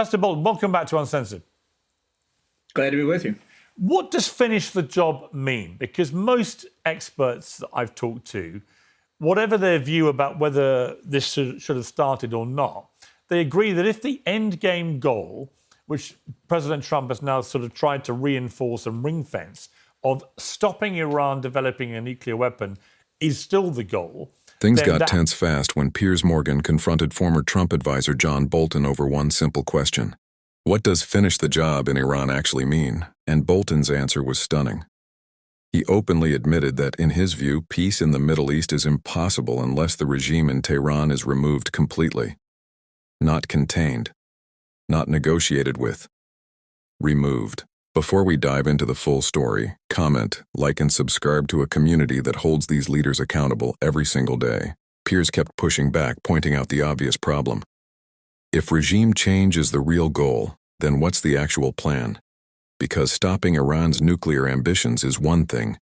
Ambassador Bolton, welcome back to Uncensored. Glad to be with you. What does finish the job mean? Because most experts that I've talked to, whatever their view about whether this should have started or not, they agree that if the end game goal, which President Trump has now sort of tried to reinforce and ring fence, of stopping Iran developing a nuclear weapon is still the goal. Things got tense fast when Piers Morgan confronted former Trump advisor John Bolton over one simple question. What does finish the job in Iran actually mean? And Bolton's answer was stunning. He openly admitted that, in his view, peace in the Middle East is impossible unless the regime in Tehran is removed completely. Not contained. Not negotiated with. Removed. Before we dive into the full story, comment, like, and subscribe to a community that holds these leaders accountable every single day. Piers kept pushing back, pointing out the obvious problem. If regime change is the real goal, then what's the actual plan? Because stopping Iran's nuclear ambitions is one thing,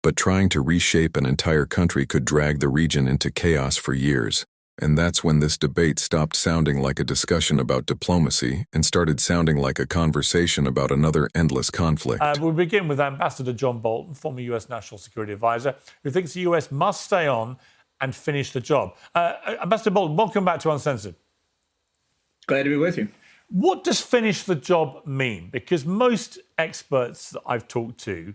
but trying to reshape an entire country could drag the region into chaos for years. And that's when this debate stopped sounding like a discussion about diplomacy and started sounding like a conversation about another endless conflict. We'll begin with Ambassador John Bolton, former US National Security Advisor, who thinks the US must stay on and finish the job. Ambassador Bolton, welcome back to Uncensored. Glad to be with you. What does finish the job mean? Because most experts that I've talked to,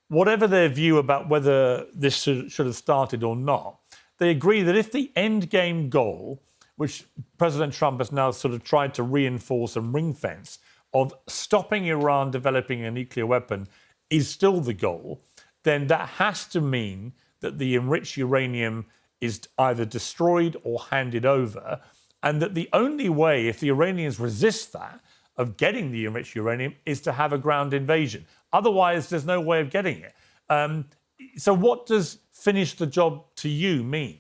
whatever their view about whether this should have started or not, they agree that if the end game goal, which President Trump has now sort of tried to reinforce and ring fence, of stopping Iran developing a nuclear weapon is still the goal, then that has to mean that the enriched uranium is either destroyed or handed over, and that the only way, if the Iranians resist that, of getting the enriched uranium is to have a ground invasion. Otherwise, there's no way of getting it. So what does finish the job to you mean?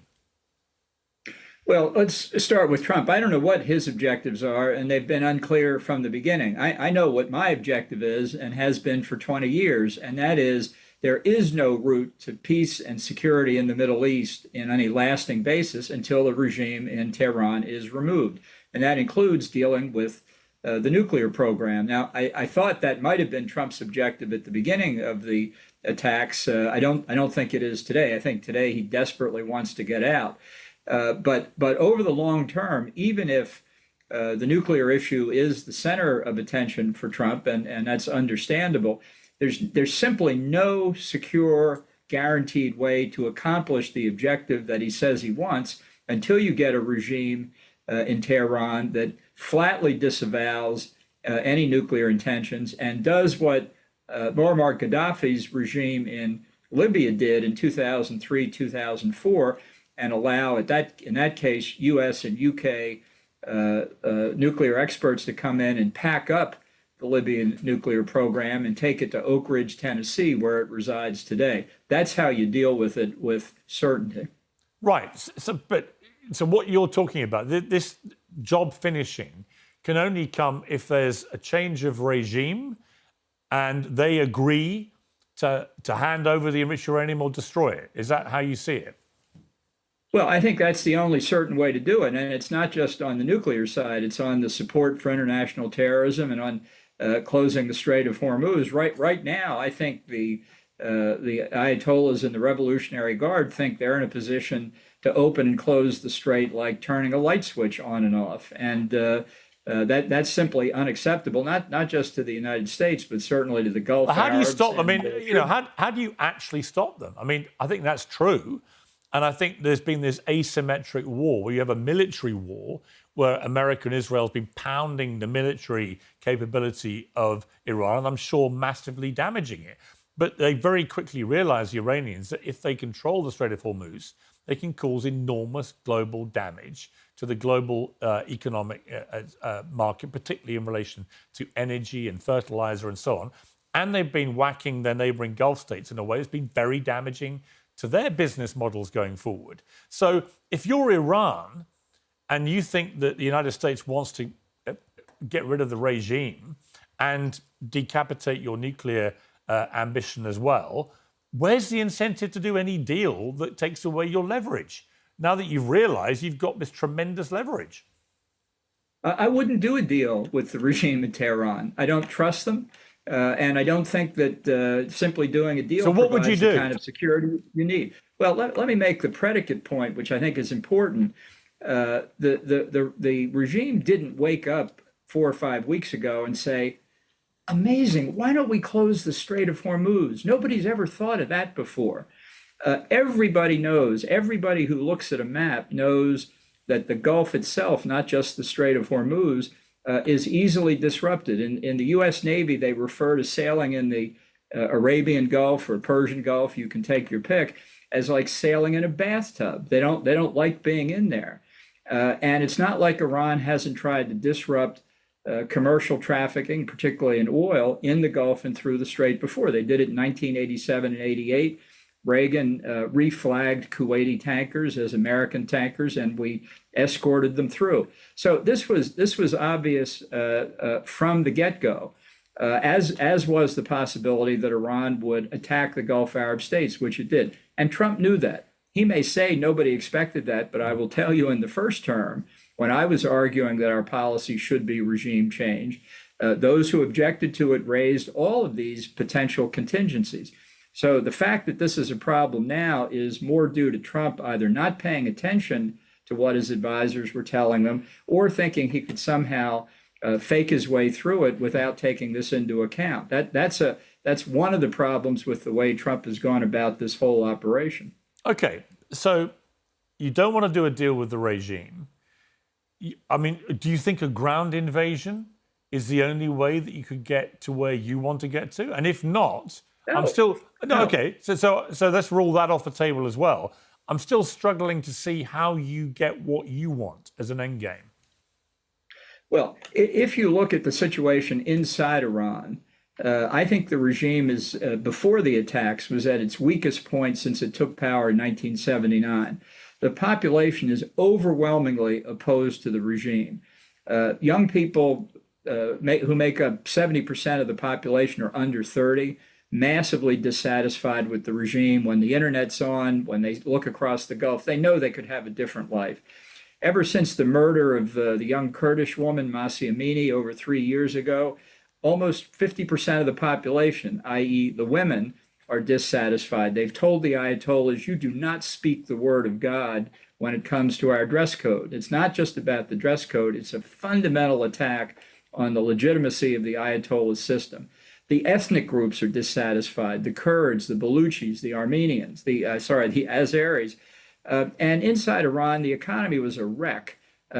Well, let's start with Trump. I don't know what his objectives are, and they've been unclear from the beginning. I know what my objective is and has been for 20 years, and that is there is no route to peace and security in the Middle East in any lasting basis until the regime in Tehran is removed. And that includes dealing with the nuclear program. Now, I thought that might have been Trump's objective at the beginning of the attacks. I don't think it is today. I think today he desperately wants to get out. But over the long term, even if the nuclear issue is the center of attention for Trump, and that's understandable, there's simply no secure, guaranteed way to accomplish the objective that he says he wants until you get a regime in Tehran that flatly disavows any nuclear intentions and does what Muammar Gaddafi's regime in Libya did in 2003, 2004, and allow, in that case, U.S. and U.K. Nuclear experts to come in and pack up the Libyan nuclear program and take it to Oak Ridge, Tennessee, where it resides today. That's how you deal with it with certainty. Right. So what you're talking about, this job finishing, can only come if there's a change of regime and they agree to hand over the enriched uranium or destroy it. Is that how you see it? Well, I think that's the only certain way to do it. And it's not just on the nuclear side. It's on the support for international terrorism and on closing the Strait of Hormuz. Right now, I think the Ayatollahs and the Revolutionary Guard think they're in a position to open and close the strait like turning a light switch on and off. And that's simply unacceptable, not just to the United States, but certainly to the Gulf Arabs. How do you stop them? I mean, how do you actually stop them? I mean, I think that's true. And I think there's been this asymmetric war where you have a military war where America and Israel have been pounding the military capability of Iran, and I'm sure massively damaging it. But they very quickly realized, the Iranians, that if they control the Strait of Hormuz, they can cause enormous global damage to the global economic market, particularly in relation to energy and fertilizer and so on. And they've been whacking their neighboring Gulf states in a way that's been very damaging to their business models going forward. So if you're Iran and you think that the United States wants to get rid of the regime and decapitate your nuclear ambition as well, where's the incentive to do any deal that takes away your leverage? Now that you've realized you've got this tremendous leverage. I wouldn't do a deal with the regime in Tehran. I don't trust them. And I don't think that simply doing a deal So what would you provides the do? kind of security you need. Well, let me make the predicate point, which I think is important. The regime didn't wake up 4 or 5 weeks ago and say, amazing, why don't we close the Strait of Hormuz? Nobody's ever thought of that before. Everybody knows, everybody who looks at a map knows that the Gulf itself, not just the Strait of Hormuz, is easily disrupted. In the U.S. Navy, they refer to sailing in the Arabian Gulf or Persian Gulf, you can take your pick, as like sailing in a bathtub. They don't like being in there. And it's not like Iran hasn't tried to disrupt commercial trafficking, particularly in oil, in the Gulf and through the Strait before. They did it in 1987 and 88. Reagan reflagged Kuwaiti tankers as American tankers, and we escorted them through. So this was obvious from the get-go, as was the possibility that Iran would attack the Gulf Arab states, which it did. And Trump knew that. He may say nobody expected that, but I will tell you in the first term, when I was arguing that our policy should be regime change, those who objected to it raised all of these potential contingencies. So the fact that this is a problem now is more due to Trump either not paying attention to what his advisors were telling them or thinking he could somehow fake his way through it without taking this into account. That's one of the problems with the way Trump has gone about this whole operation. Okay, so you don't want to do a deal with the regime. I mean, do you think a ground invasion is the only way that you could get to where you want to get to? And if not, I'm still no. Okay, so let's rule that off the table as well. I'm still struggling to see how you get what you want as an end game. Well, if you look at the situation inside Iran, I think the regime is before the attacks was at its weakest point since it took power in 1979. The population is overwhelmingly opposed to the regime. Young people who make up 70% of the population are under 30. Massively dissatisfied with the regime. When the internet's on, when they look across the Gulf, they know they could have a different life. Ever since the murder of the young Kurdish woman, Mahsa Amini, over 3 years ago, almost 50% of the population, i.e. the women, are dissatisfied. They've told the Ayatollahs, you do not speak the word of God when it comes to our dress code. It's not just about the dress code. It's a fundamental attack on the legitimacy of the Ayatollah system. The ethnic groups are dissatisfied, the Kurds, the Baluchis, the Armenians, the Azeris. And inside Iran, the economy was a wreck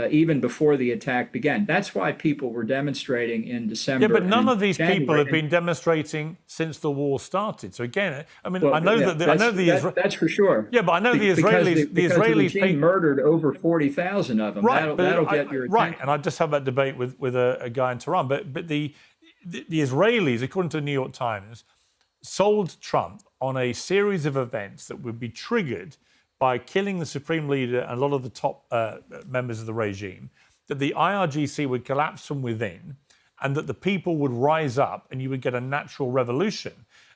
even before the attack began. That's why people were demonstrating in December. Yeah, but none of these people have been demonstrating since the war started. So again, I mean, well, I know that's for sure. Yeah, but I know the Israelis. The Israelis murdered over 40,000 of them. Right, that'll get your attention. Right, and I just had that debate with a guy in Tehran. But the Israelis, according to the New York Times, sold Trump on a series of events that would be triggered by killing the supreme leader and a lot of the top members of the regime, that the IRGC would collapse from within and that the people would rise up and you would get a natural revolution,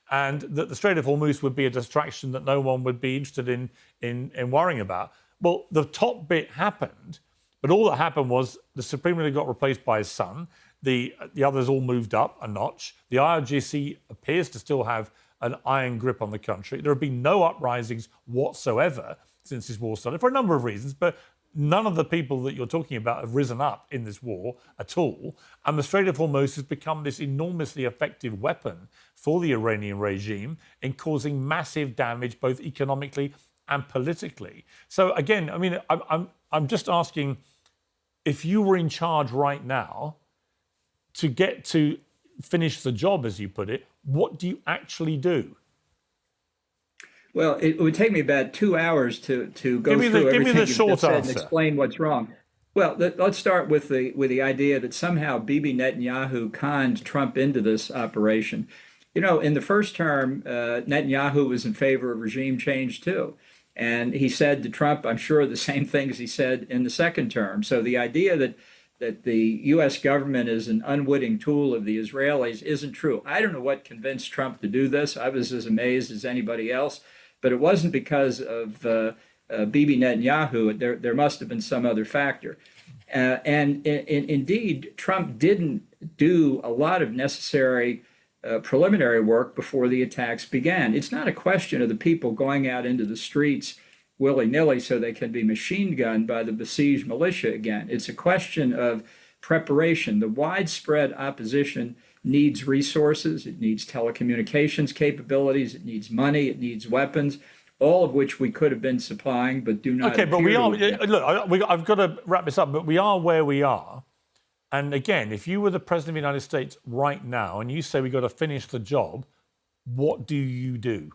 and that the Strait of Hormuz would be a distraction that no one would be interested in worrying about. Well, the top bit happened, but all that happened was the supreme leader got replaced by his son. The others all moved up a notch. The IRGC appears to still have an iron grip on the country. There have been no uprisings whatsoever since this war started for a number of reasons, but none of the people that you're talking about have risen up in this war at all. And the Strait of Hormuz has become this enormously effective weapon for the Iranian regime in causing massive damage, both economically and politically. So again, I mean, I'm just asking, if you were in charge right now, to get to finish the job, as you put it, what do you actually do? Well, it would take me about 2 hours to go through everything you've just said and explain what's wrong. Well, let's start with the idea that somehow Bibi Netanyahu conned Trump into this operation. You know, in the first term, Netanyahu was in favor of regime change too. And he said to Trump, I'm sure, the same things he said in the second term. So the idea that the U.S. government is an unwitting tool of the Israelis isn't true. I don't know what convinced Trump to do this. I was as amazed as anybody else, but it wasn't because of Bibi Netanyahu. There must have been some other factor. Indeed, Trump didn't do a lot of necessary preliminary work before the attacks began. It's not a question of the people going out into the streets willy-nilly so they can be machine gunned by the besieged militia again. It's a question of preparation. The widespread opposition needs resources. It needs telecommunications capabilities. It needs money. It needs weapons, all of which we could have been supplying, but do not. Okay, but we are. Look, I've got to wrap this up, but we are where we are. And again, if you were the president of the United States right now and you say we've got to finish the job, what do you do?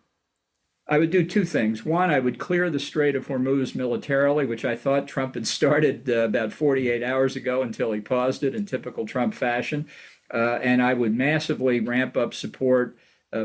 I would do two things. One, I would clear the Strait of Hormuz militarily, which I thought Trump had started about 48 hours ago until he paused it in typical Trump fashion. And I would massively ramp up support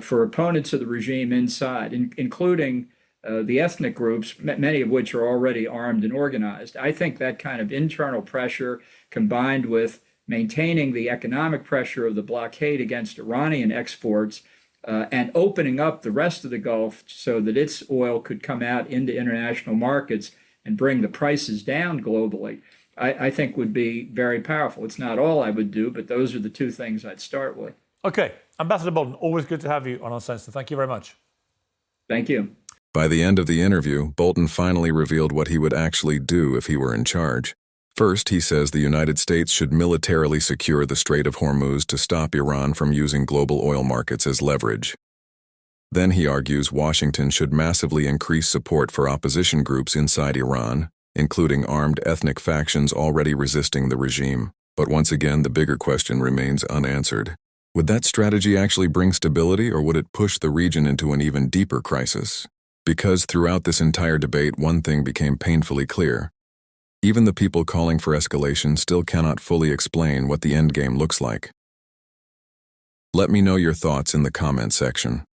for opponents of the regime inside, including the ethnic groups, many of which are already armed and organized. I think that kind of internal pressure combined with maintaining the economic pressure of the blockade against Iranian exports and opening up the rest of the Gulf so that its oil could come out into international markets and bring the prices down globally, I think would be very powerful. It's not all I would do, but those are the two things I'd start with. Okay. Ambassador Bolton, always good to have you on Uncensored. Thank you very much. Thank you. By the end of the interview, Bolton finally revealed what he would actually do if he were in charge. First, he says the United States should militarily secure the Strait of Hormuz to stop Iran from using global oil markets as leverage. Then he argues Washington should massively increase support for opposition groups inside Iran, including armed ethnic factions already resisting the regime. But once again, the bigger question remains unanswered. Would that strategy actually bring stability, or would it push the region into an even deeper crisis? Because throughout this entire debate, one thing became painfully clear. Even the people calling for escalation still cannot fully explain what the endgame looks like. Let me know your thoughts in the comment section.